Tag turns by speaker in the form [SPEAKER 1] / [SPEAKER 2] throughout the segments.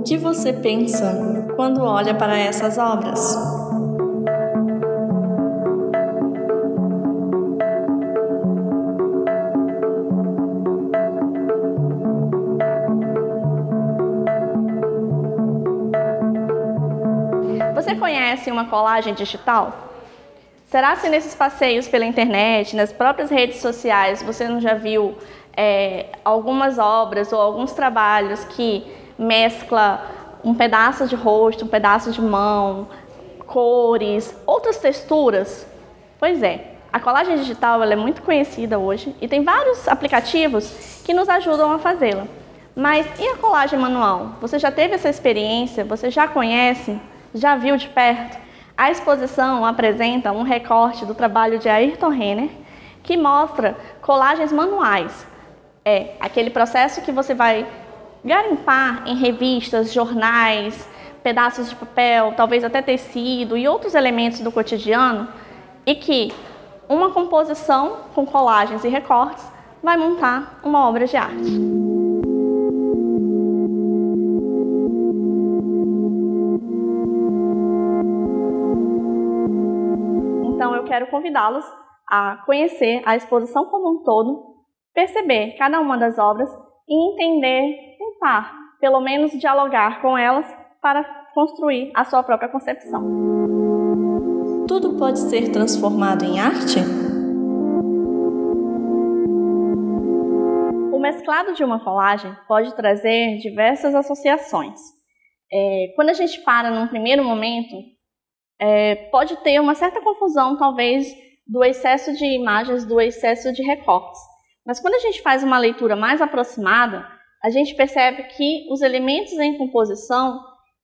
[SPEAKER 1] O que você pensa quando olha para essas obras?
[SPEAKER 2] Você conhece uma colagem digital? Será que nesses passeios pela internet, nas próprias redes sociais, você não já viu algumas obras ou alguns trabalhos que mescla um pedaço de rosto, um pedaço de mão, cores, outras texturas? Pois é, a colagem digital ela é muito conhecida hoje e tem vários aplicativos que nos ajudam a fazê-la. Mas e a colagem manual? Você já teve essa experiência? Você já conhece? Já viu de perto? A exposição apresenta um recorte do trabalho de Ayrton Renner, que mostra colagens manuais. É aquele processo que você vai garimpar em revistas, jornais, pedaços de papel, talvez até tecido e outros elementos do cotidiano, e que uma composição com colagens e recortes vai montar uma obra de arte. Então eu quero convidá-los a conhecer a exposição como um todo, perceber cada uma das obras e entender, tentar, pelo menos dialogar com elas para construir a sua própria concepção.
[SPEAKER 1] Tudo pode ser transformado em arte?
[SPEAKER 2] O mesclado de uma colagem pode trazer diversas associações. Quando a gente para num primeiro momento, pode ter uma certa confusão, talvez, do excesso de imagens, do excesso de recortes. Mas quando a gente faz uma leitura mais aproximada, a gente percebe que os elementos em composição,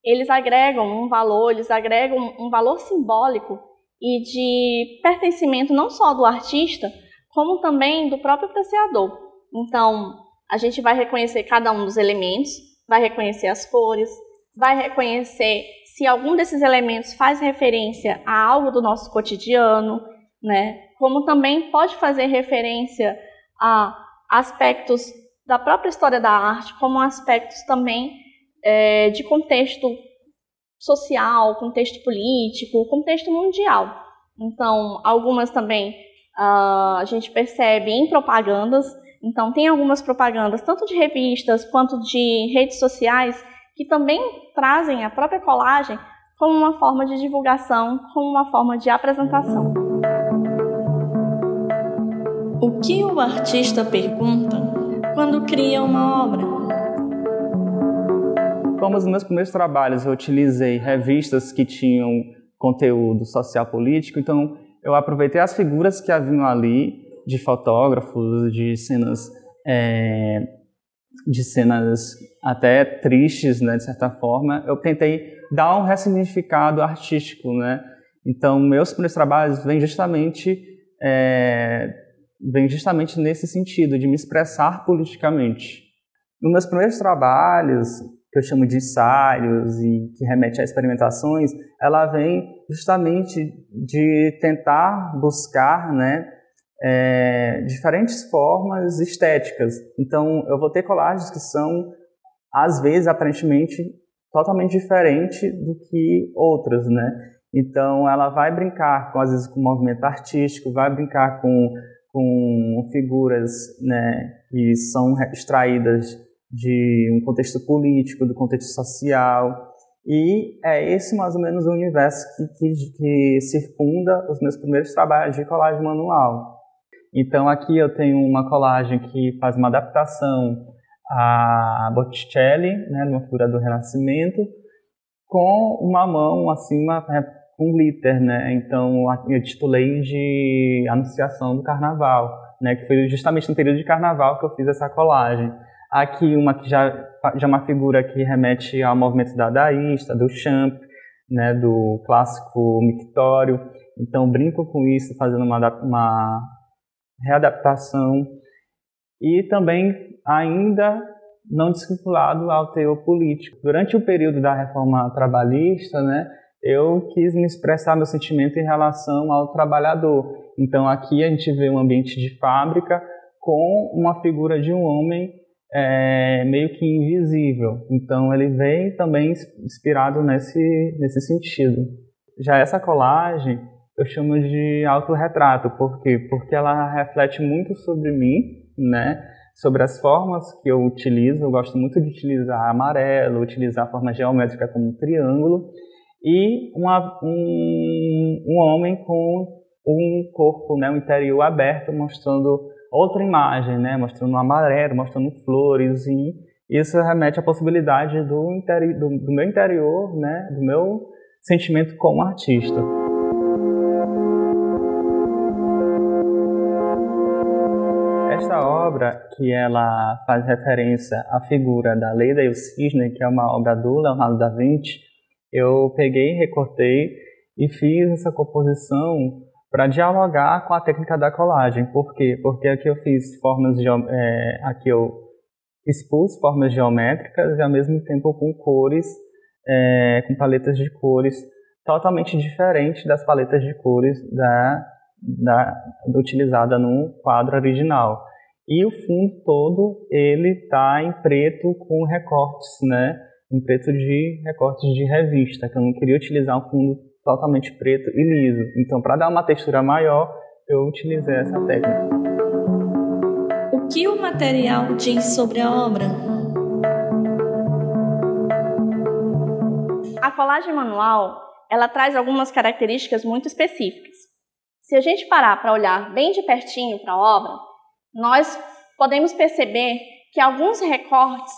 [SPEAKER 2] eles agregam um valor, eles agregam um valor simbólico e de pertencimento não só do artista, como também do próprio apreciador. Então, a gente vai reconhecer cada um dos elementos, vai reconhecer as cores, vai reconhecer se algum desses elementos faz referência a algo do nosso cotidiano, né? Como também pode fazer referência a aspectos da própria história da arte, como aspectos também de contexto social, contexto político, contexto mundial. Então, algumas também a gente percebe em propagandas. Então, tem algumas propagandas, tanto de revistas quanto de redes sociais, que também trazem a própria colagem como uma forma de divulgação, como uma forma de apresentação.
[SPEAKER 1] O que o artista pergunta quando cria uma obra?
[SPEAKER 3] Como os meus primeiros trabalhos eu utilizei revistas que tinham conteúdo social-político, então eu aproveitei as figuras que haviam ali, de fotógrafos, de cenas até tristes, né, de certa forma. Eu tentei dar um ressignificado artístico, né? Então, meus primeiros trabalhos vêm justamente nesse sentido, de me expressar politicamente. Nos meus primeiros trabalhos, que eu chamo de ensaios e que remete a experimentações, ela vem justamente de tentar buscar, né, diferentes formas estéticas. Então, eu vou ter colagens que são, às vezes, aparentemente, totalmente diferentes do que outras, né? Então, ela vai brincar, às vezes, com movimento artístico, vai brincar com figuras, né, que são extraídas de um contexto político, do contexto social. E é esse, mais ou menos, o universo que circunda os meus primeiros trabalhos de colagem manual. Então, aqui eu tenho uma colagem que faz uma adaptação a Botticelli, né, uma figura do Renascimento, com uma mão acima, com glitter, né? Então, eu titulei de Anunciação do Carnaval, né, que foi justamente no período de Carnaval que eu fiz essa colagem. Aqui uma que já é uma figura que remete ao movimento dadaísta, do Champ, né, do clássico mictório. Então, brinco com isso, fazendo uma readaptação, e também ainda não desvinculado ao teor político. Durante o período da reforma trabalhista, né, eu quis me expressar meu sentimento em relação ao trabalhador. Então aqui a gente vê um ambiente de fábrica com uma figura de um homem meio que invisível. Então ele vem também inspirado nesse sentido. Já essa colagem eu chamo de autorretrato. Por quê? Porque ela reflete muito sobre mim, né? Sobre as formas que eu utilizo. Eu gosto muito de utilizar amarelo, utilizar a forma geométrica como triângulo, e um homem com um corpo, né, um interior aberto, mostrando outra imagem, né, mostrando um amarelo, mostrando flores, e isso remete à possibilidade do meu interior, né, do meu sentimento como artista. Esta obra, que ela faz referência à figura da Leda e o Cisne, que é uma obra do Leonardo da Vinci, eu peguei, recortei e fiz essa composição para dialogar com a técnica da colagem. Por quê? Porque aqui eu fiz aqui eu expus formas geométricas e ao mesmo tempo com cores, com paletas de cores totalmente diferentes das paletas de cores utilizada no quadro original. E o fundo todo ele está em preto com recortes, né? Em preto de recortes de revista, que eu não queria utilizar um fundo totalmente preto e liso. Então, para dar uma textura maior, eu utilizei essa técnica.
[SPEAKER 1] O que o material diz sobre a obra?
[SPEAKER 2] A colagem manual, ela traz algumas características muito específicas. Se a gente parar para olhar bem de pertinho para a obra, nós podemos perceber que alguns recortes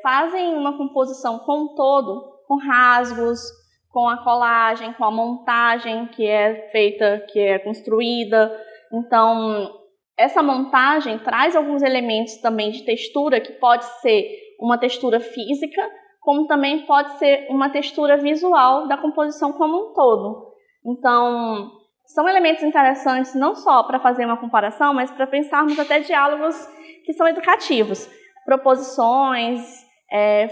[SPEAKER 2] fazem uma composição como um todo, com rasgos, com a colagem, com a montagem que é feita, que é construída. Então, essa montagem traz alguns elementos também de textura, que pode ser uma textura física, como também pode ser uma textura visual da composição como um todo. Então, são elementos interessantes não só para fazer uma comparação, mas para pensarmos até diálogos que são educativos, proposições,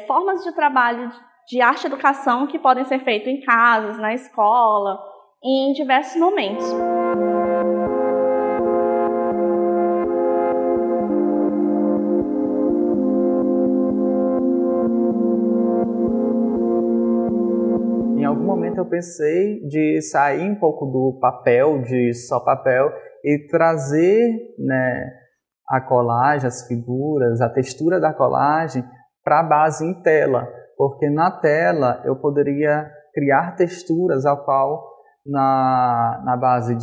[SPEAKER 2] formas de trabalho de arte e educação que podem ser feitas em casas, na escola, em diversos momentos.
[SPEAKER 3] Em algum momento eu pensei de sair um pouco do papel, de só papel, e trazer, né, a colagem, as figuras, a textura da colagem para a base em tela, porque na tela eu poderia criar texturas ao qual na base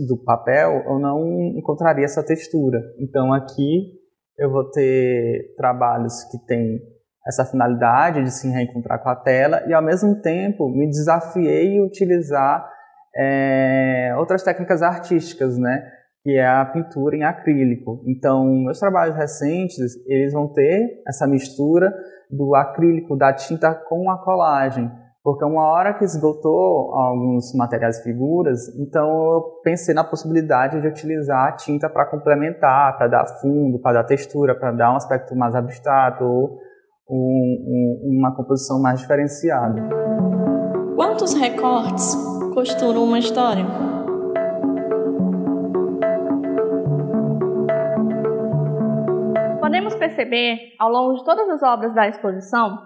[SPEAKER 3] do papel eu não encontraria essa textura. Então aqui eu vou ter trabalhos que têm essa finalidade de se reencontrar com a tela e ao mesmo tempo me desafiei a utilizar outras técnicas artísticas, né? Que é a pintura em acrílico. Então, meus trabalhos recentes, eles vão ter essa mistura do acrílico, da tinta com a colagem, porque uma hora que esgotou alguns materiais e figuras, então eu pensei na possibilidade de utilizar a tinta para complementar, para dar fundo, para dar textura, para dar um aspecto mais abstrato, ou uma composição mais diferenciada.
[SPEAKER 1] Quantos recortes costuram uma história?
[SPEAKER 2] Podemos perceber, ao longo de todas as obras da exposição,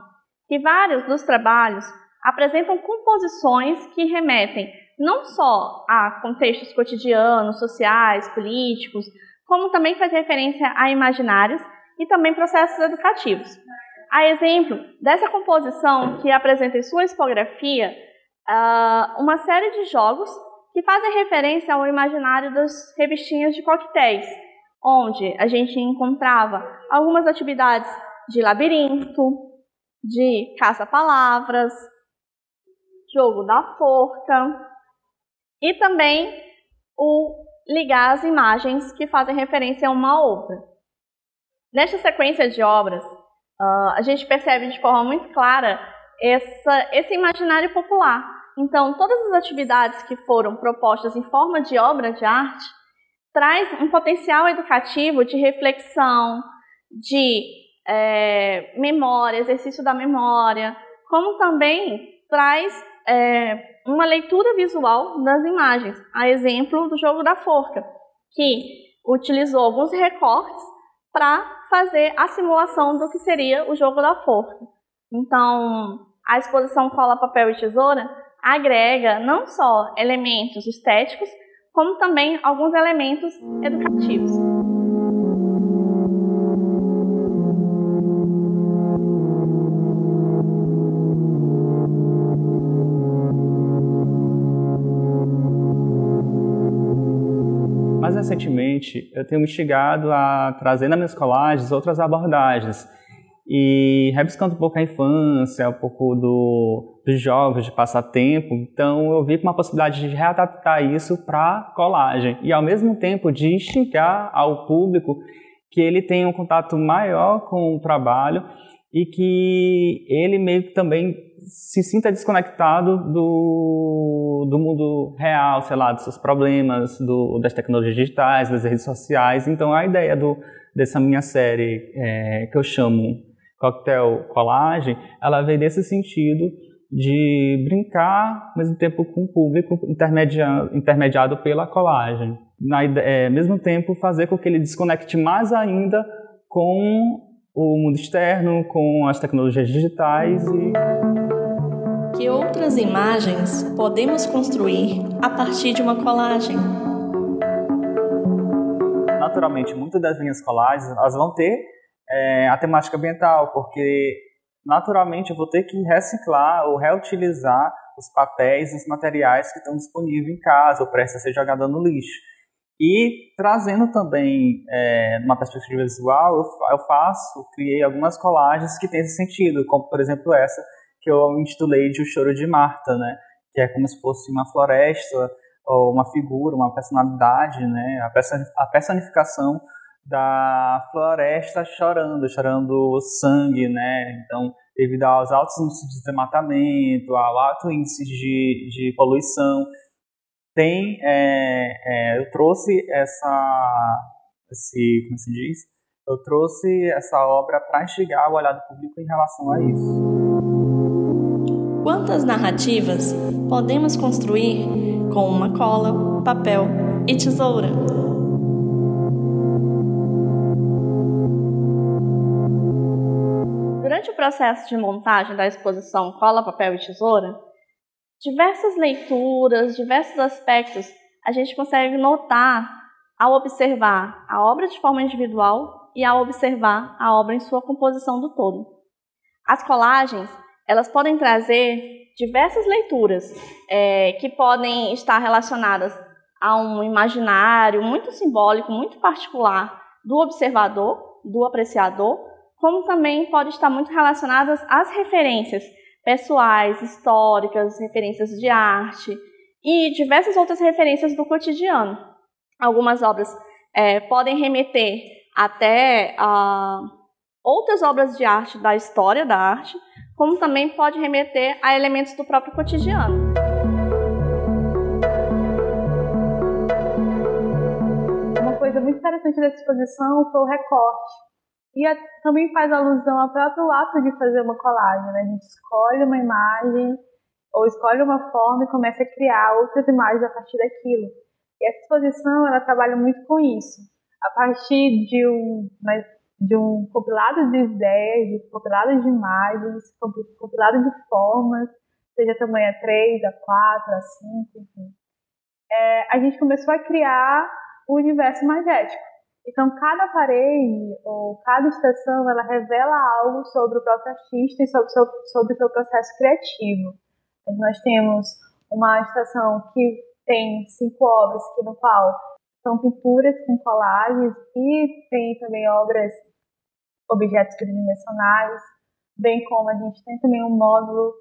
[SPEAKER 2] que vários dos trabalhos apresentam composições que remetem não só a contextos cotidianos, sociais, políticos, como também faz referência a imaginários e também processos educativos. A exemplo dessa composição que apresenta em sua expografia uma série de jogos que fazem referência ao imaginário das revistinhas de coquetéis, onde a gente encontrava algumas atividades de labirinto, de caça-palavras, jogo da forca e também o ligar as imagens que fazem referência a uma outra. Nesta sequência de obras, a gente percebe de forma muito clara esse imaginário popular. Então, todas as atividades que foram propostas em forma de obra de arte traz um potencial educativo de reflexão, de memória, exercício da memória, como também traz uma leitura visual das imagens, a exemplo do jogo da forca, que utilizou alguns recortes para fazer a simulação do que seria o jogo da forca. Então, a exposição Cola, Papel e Tesoura agrega não só elementos estéticos, como também alguns elementos educativos.
[SPEAKER 3] Mais recentemente, eu tenho me instigado a trazer nas minhas colagens outras abordagens e rebuscando um pouco a infância, um pouco dos jogos, de passatempo. Então, eu vi com uma possibilidade de readaptar isso para colagem e, ao mesmo tempo, de instigar ao público que ele tenha um contato maior com o trabalho e que ele meio que também se sinta desconectado do mundo real, sei lá, dos seus problemas, das tecnologias digitais, das redes sociais. Então, a ideia dessa minha série, que eu chamo Coquetel Colagem, ela veio nesse sentido de brincar, ao mesmo tempo, com o público intermediado pela colagem. Ao mesmo tempo, fazer com que ele desconecte mais ainda com o mundo externo, com as tecnologias digitais
[SPEAKER 1] Que outras imagens podemos construir a partir de uma colagem?
[SPEAKER 3] Naturalmente, muitas das minhas colagens elas vão ter a temática ambiental, porque naturalmente eu vou ter que reciclar ou reutilizar os papéis, os materiais que estão disponíveis em casa ou prestes a ser jogados no lixo. E trazendo também, numa perspectiva visual, eu criei algumas colagens que têm esse sentido, como por exemplo essa, que eu intitulei de O Choro de Marta, né? Que é como se fosse uma floresta, ou uma figura, uma personalidade, né? A personificação da floresta chorando sangue, né? Então, devido aos altos índices de desmatamento, ao alto índice de poluição, eu trouxe como se diz? Eu trouxe essa obra para instigar o olhar do público em relação a isso.
[SPEAKER 1] Quantas narrativas podemos construir com uma cola, papel e tesoura?
[SPEAKER 2] Durante o processo de montagem da exposição Cola, Papel e Tesoura, diversas leituras, diversos aspectos a gente consegue notar ao observar a obra de forma individual e ao observar a obra em sua composição do todo. As colagens, elas podem trazer diversas leituras que podem estar relacionadas a um imaginário muito simbólico, muito particular do observador, do apreciador, como também pode estar muito relacionadas às referências pessoais, históricas, referências de arte e diversas outras referências do cotidiano. Algumas obras podem remeter até a outras obras de arte da história da arte, como também pode remeter a elementos do próprio cotidiano.
[SPEAKER 4] Uma coisa muito interessante dessa exposição foi o recorte. E também faz alusão ao próprio ato de fazer uma colagem, né? A gente escolhe uma imagem ou escolhe uma forma e começa a criar outras imagens a partir daquilo. E essa exposição, ela trabalha muito com isso. A partir de um compilado de ideias, de compilado de imagens, compilado de formas, seja tamanho A3, A4, A5, enfim. A gente começou a criar o universo magético. Então, cada parede ou cada estação, ela revela algo sobre o próprio artista e sobre o seu processo criativo. Nós temos uma estação que tem 5 obras, no qual são pinturas com colagens e tem também objetos tridimensionais, bem como a gente tem também um módulo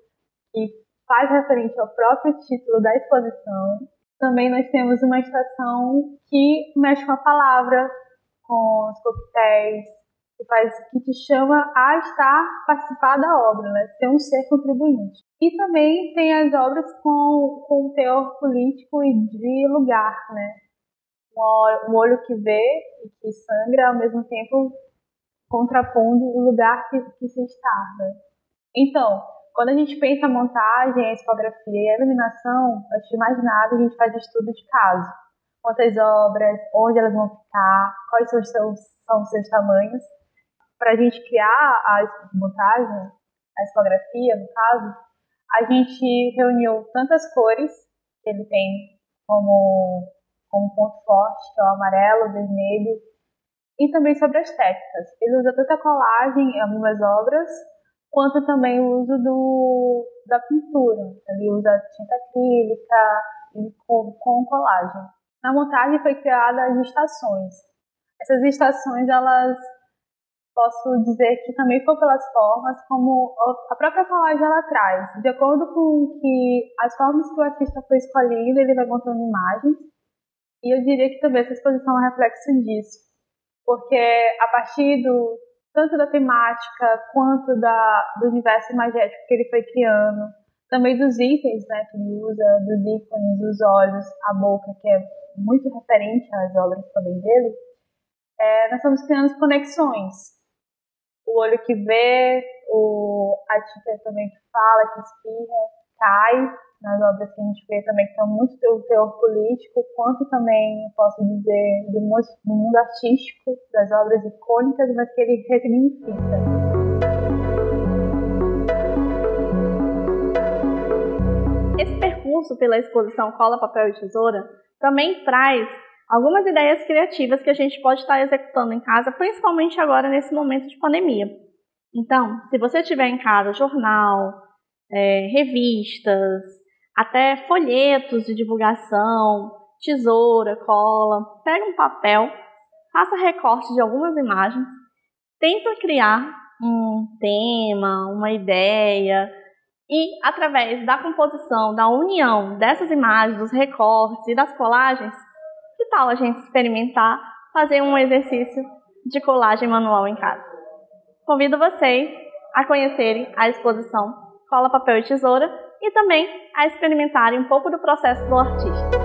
[SPEAKER 4] que faz referência ao próprio título da exposição. Também nós temos uma estação que mexe com a palavra, com os coquetéis, que te chama a participar da obra, né? Ser um ser contribuinte. E também tem as obras com teor político e de lugar, né? Um olho que vê e que sangra, ao mesmo tempo contrapondo o lugar que se está, né? Então, quando a gente pensa a montagem, a tipografia e a iluminação, antes de mais nada, a gente faz estudo de caso. Quantas obras, onde elas vão ficar, quais são os seus são os seus tamanhos. Para a gente criar a montagem, a escografia, no caso, a gente reuniu tantas cores que ele tem como ponto forte, que é o amarelo, o vermelho, e também sobre as técnicas. Ele usa tanto a colagem em algumas obras, quanto também o uso da pintura. Ele usa tinta acrílica e com colagem. Na montagem foi criada as estações. Essas estações, elas, posso dizer que também foi pelas formas, como a própria colagem ela traz. De acordo com que as formas que o artista foi escolhendo, ele vai montando imagens. E eu diria que também essa exposição é um reflexo disso. Porque a partir tanto da temática quanto do universo imagético que ele foi criando, também dos itens, né, que ele usa, dos ícones, os olhos, a boca, que é muito referente às obras também dele, nós estamos criando conexões. O olho que vê, a tinta também que fala, que espirra, cai nas obras que a gente vê também, que são muito do teor político, quanto também, posso dizer, do mundo artístico, das obras icônicas, mas que ele ressignifica.
[SPEAKER 2] Esse percurso pela exposição Cola, Papel e Tesoura também traz algumas ideias criativas que a gente pode estar executando em casa, principalmente agora nesse momento de pandemia. Então, se você tiver em casa jornal, revistas, até folhetos de divulgação, tesoura, cola, pega um papel, faça recorte de algumas imagens, tenta criar um tema, uma ideia e, através da composição, da união dessas imagens, dos recortes e das colagens, que tal a gente experimentar fazer um exercício de colagem manual em casa? Convido vocês a conhecerem a exposição Cola, Papel e Tesoura e também a experimentarem um pouco do processo do artista.